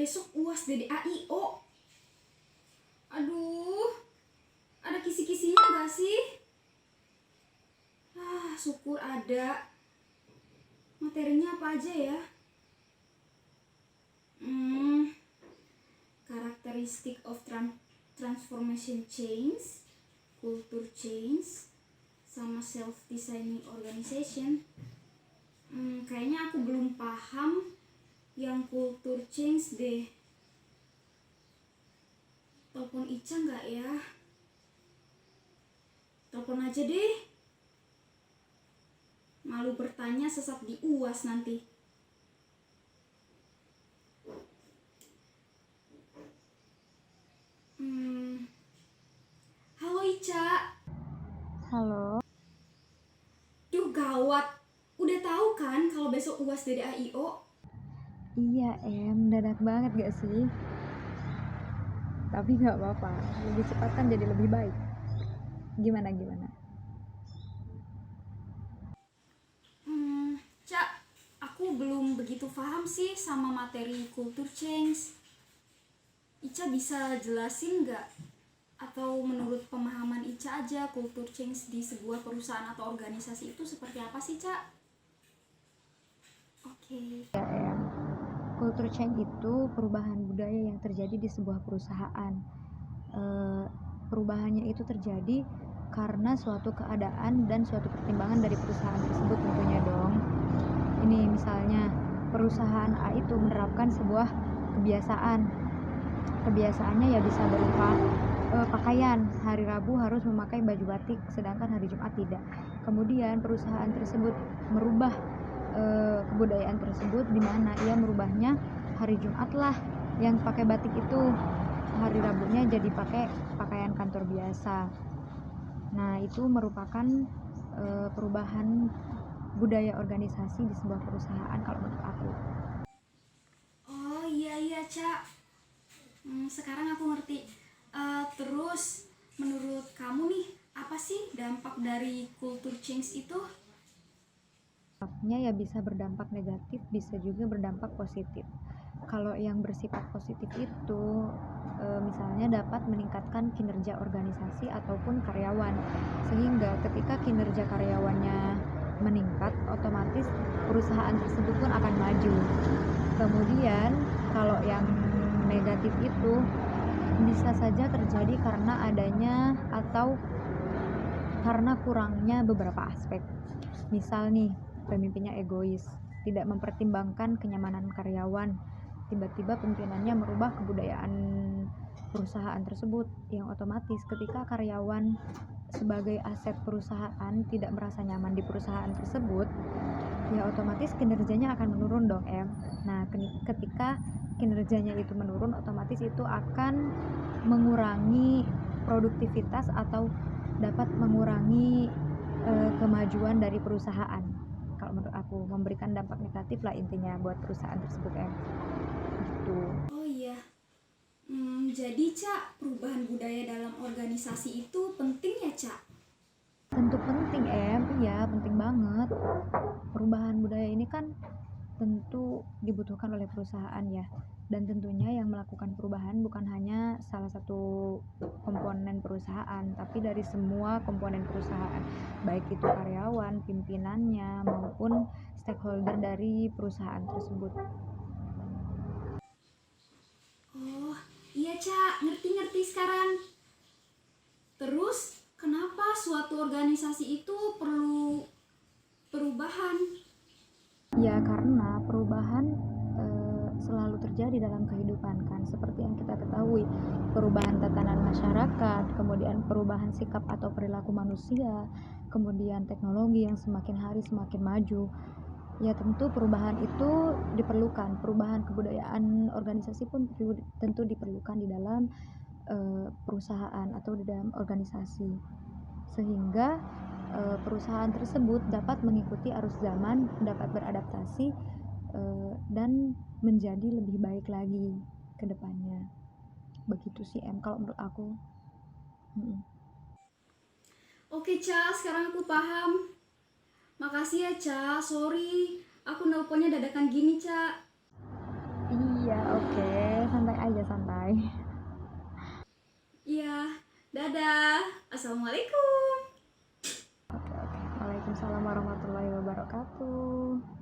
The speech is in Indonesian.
besok UAS DDAIO. Aduh, ada kisi-kisinya gak sih? Syukur ada. Materinya apa aja ya? Characteristic of transformation change, culture change, sama self-designing organization. Kayaknya aku belum paham yang culture change deh. Telepon Ica nggak ya? Telepon aja deh. Malu bertanya sesat di UAS nanti. Halo Ica. Halo. Duh gawat. Udah tahu kan kalau besok UAS DDAIO? Iya dadak banget gak sih? Tapi gak apa-apa, lebih cepat kan jadi lebih baik. Gimana? Cak, aku belum begitu paham sih sama materi culture change. Ica bisa jelasin nggak? Atau menurut pemahaman Ica aja, culture change di sebuah perusahaan atau organisasi itu seperti apa sih, Cak? Oke. Ya culture change itu perubahan budaya yang terjadi di sebuah perusahaan. Perubahannya itu terjadi karena suatu keadaan dan suatu pertimbangan dari perusahaan tersebut tentunya dong. Ini misalnya perusahaan A itu menerapkan sebuah kebiasaannya ya bisa berupa pakaian. Hari Rabu harus memakai baju batik, sedangkan hari Jumat tidak. Kemudian perusahaan tersebut merubah kebudayaan tersebut, di mana ia merubahnya hari Jumat lah yang pakai batik itu, hari Rabunya jadi pakai pakaian kantor biasa. Nah, itu merupakan perubahan budaya organisasi di sebuah perusahaan kalau menurut aku. Oh iya Cak. Sekarang aku ngerti. Terus menurut kamu nih, apa sih dampak dari culture change itu? Dampaknya ya bisa berdampak negatif, bisa juga berdampak positif. Kalau yang bersifat positif itu misalnya dapat meningkatkan kinerja organisasi ataupun karyawan, sehingga ketika kinerja karyawannya meningkat, otomatis perusahaan tersebut pun akan maju. Kemudian kalau yang negatif itu bisa saja terjadi karena adanya atau karena kurangnya beberapa aspek. Misal nih, pemimpinnya egois, tidak mempertimbangkan kenyamanan karyawan, tiba-tiba pimpinannya merubah kebudayaan perusahaan tersebut, yang otomatis ketika karyawan sebagai aset perusahaan tidak merasa nyaman di perusahaan tersebut, ya otomatis kinerjanya akan menurun dong Nah, ketika kinerjanya itu menurun, otomatis itu akan mengurangi produktivitas atau dapat mengurangi kemajuan dari perusahaan. Kalau menurut aku memberikan dampak negatif lah intinya buat perusahaan tersebut gitu. Oh iya. Jadi Cak, perubahan budaya dalam organisasi itu penting ya Cak? Tentu penting iya penting banget. Perubahan budaya ini kan tentu dibutuhkan oleh perusahaan ya, dan tentunya yang melakukan perubahan bukan hanya salah satu komponen perusahaan, tapi dari semua komponen perusahaan, baik itu karyawan, pimpinannya, maupun stakeholder dari perusahaan tersebut. Oh iya Cak, ngerti sekarang. Terus kenapa suatu organisasi itu perlu perubahan? Ya karena perubahan selalu terjadi dalam kehidupan kan, seperti yang kita ketahui, perubahan tatanan masyarakat, kemudian perubahan sikap atau perilaku manusia, kemudian teknologi yang semakin hari semakin maju. Ya tentu perubahan itu diperlukan, perubahan kebudayaan organisasi pun tentu diperlukan di dalam perusahaan atau di dalam organisasi, sehingga perusahaan tersebut dapat mengikuti arus zaman, dapat beradaptasi dan menjadi lebih baik lagi ke depannya. Begitu sih kalau menurut aku. Oke Cak, sekarang aku paham. Makasih ya Cak, sorry aku nelponnya dadakan gini Cak. Iya, oke. santai aja, santai. Iya, dadah. Assalamualaikum. Oke, oke. Waalaikumsalam warahmatullahi wabarakatuh.